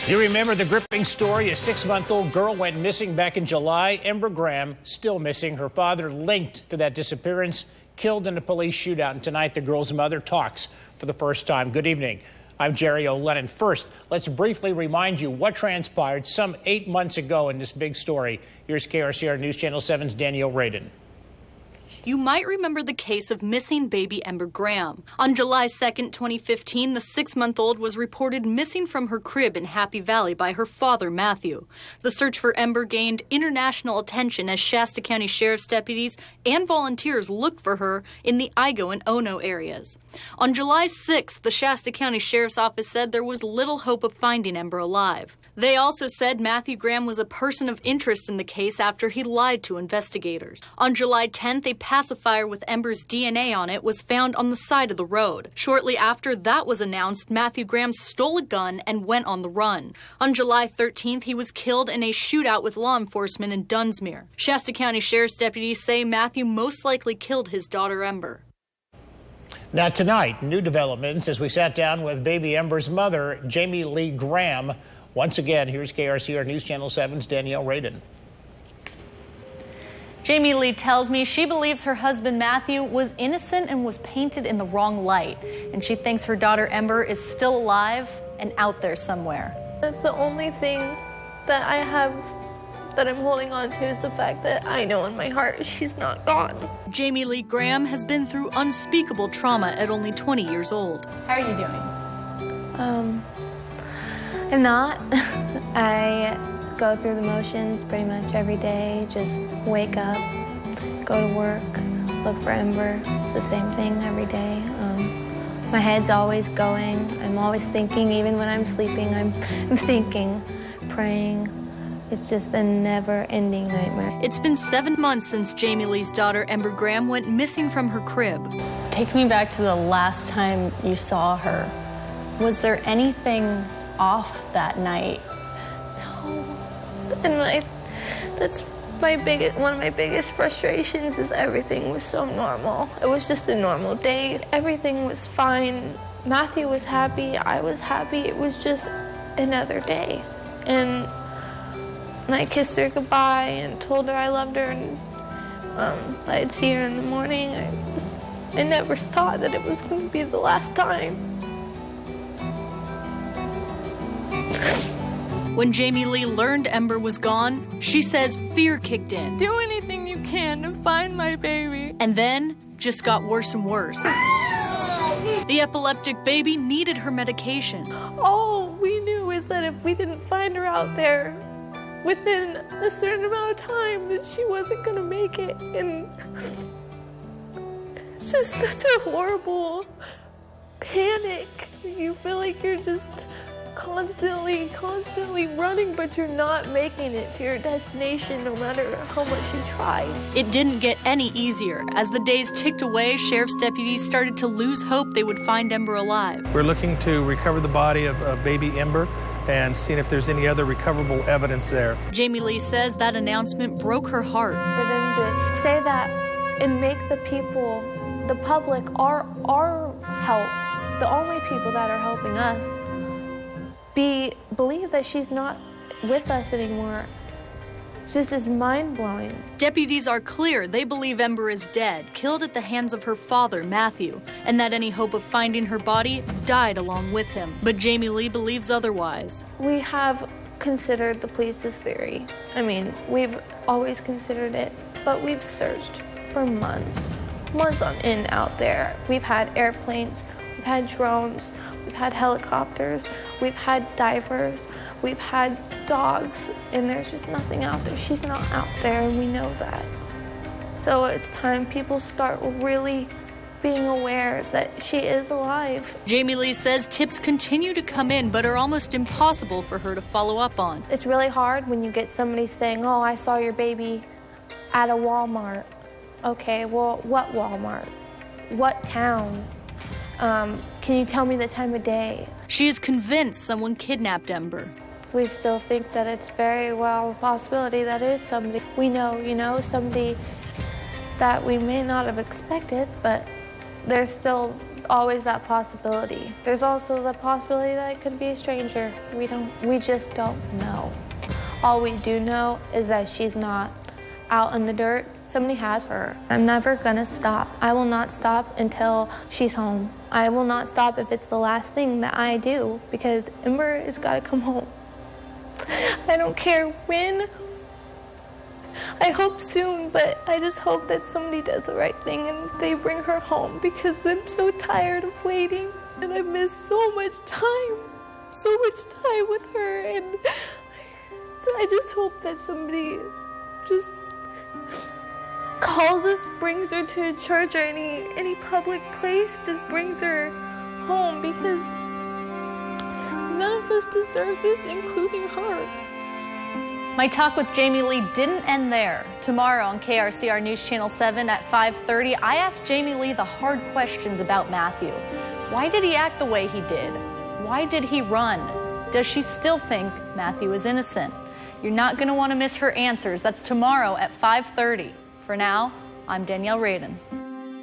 You remember the gripping story? A 6-month-old girl went missing back in July. Ember Graham still missing. Her father linked to that disappearance, killed in a police shootout. And tonight, the girl's mother talks for the first time. Good evening. I'm Jerry O'Lennon. First, let's briefly remind you what transpired some 8 months ago in this big story. Here's KRCR News Channel 7's Danielle Radin. You might remember the case of missing baby Ember Graham. On July 2nd, 2015, the 6-month-old was reported missing from her crib in Happy Valley by her father, Matthew. The search for Ember gained international attention as Shasta County Sheriff's deputies and volunteers looked for her in the Igo and Ono areas. On July 6th, the Shasta County Sheriff's Office said there was little hope of finding Ember alive. They also said Matthew Graham was a person of interest in the case after he lied to investigators. On July 10th, a pacifier with Ember's DNA on it was found on the side of the road. Shortly after that was announced, Matthew Graham stole a gun and went on the run. On July 13th, he was killed in a shootout with law enforcement in Dunsmuir. Shasta County Sheriff's deputies say Matthew most likely killed his daughter Ember. Now tonight, new developments as we sat down with baby Ember's mother, Jamie Lee Graham. Once again, here's KRCR News Channel 7's Danielle Radin. Jamie Lee tells me she believes her husband Matthew was innocent and was painted in the wrong light. And she thinks her daughter Ember is still alive and out there somewhere. That's the only thing that I have that I'm holding on to, is the fact that I know in my heart she's not gone. Jamie Lee Graham has been through unspeakable trauma at only 20 years old. How are you doing? I'm not. I go through the motions pretty much every day. Just wake up, go to work, look for Ember. It's the same thing every day. My head's always going. I'm always thinking, even when I'm sleeping, I'm thinking, praying. It's just a never-ending nightmare. It's been 7 months since Jamie Lee's daughter, Ember Graham, went missing from her crib. Take me back to the last time you saw her. Was there anything off that night? No. And that's one of my biggest frustrations, is everything was so normal. It was just a normal day. Everything was fine. Matthew was happy. I was happy. It was just another day. And I kissed her goodbye and told her I loved her, and I'd see her in the morning. I never thought that it was going to be the last time. When Jamie Lee learned Ember was gone, she says fear kicked in. Do anything you can to find my baby. And then just got worse and worse. The epileptic baby needed her medication. All we knew is that if we didn't find her out there within a certain amount of time, that she wasn't going to make it. And it's just such a horrible panic. You feel like you're just constantly running, but you're not making it to your destination no matter how much you try. It didn't get any easier. As the days ticked away, sheriff's deputies started to lose hope they would find Ember alive. We're looking to recover the body of baby Ember and seeing if there's any other recoverable evidence there. Jamie Lee says that announcement broke her heart. For them to say that and make the people, the public, our help, the only people that are helping us, believe that she's not with us anymore. It's just as mind-blowing. Deputies are clear they believe Ember is dead, killed at the hands of her father, Matthew, and that any hope of finding her body died along with him. But Jamie Lee believes otherwise. We have considered the police's theory. I mean, we've always considered it, but we've searched for months on end out there. We've had airplanes, we've had drones, we've had helicopters, we've had divers, we've had dogs, and there's just nothing out there. She's not out there, and we know that. So it's time people start really being aware that she is alive. Jamie Lee says tips continue to come in, but are almost impossible for her to follow up on. It's really hard when you get somebody saying, oh, I saw your baby at a Walmart. Okay, well, what Walmart? What town? Can you tell me the time of day? She is convinced someone kidnapped Ember. We still think that it's very well a possibility that is somebody we know, somebody that we may not have expected, but there's still always that possibility. There's also the possibility that it could be a stranger. We just don't know. All we do know is that she's not out in the dirt. Somebody has her. I'm never gonna stop. I will not stop until she's home. I will not stop if it's the last thing that I do, because Ember has gotta come home. I don't care when. I hope soon, but I just hope that somebody does the right thing and they bring her home, because I'm so tired of waiting and I've missed so much time with her, and I just hope that somebody just calls us, brings her to a church or any public place, just brings her home, because none of us deserve this, including her. My talk with Jamie Lee didn't end there. Tomorrow on KRCR News Channel 7 at 5:30, I asked Jamie Lee the hard questions about Matthew. Why did he act the way he did? Why did he run? Does she still think Matthew is innocent? You're not going to want to miss her answers. That's tomorrow at 5:30. For now, I'm Danielle Radin.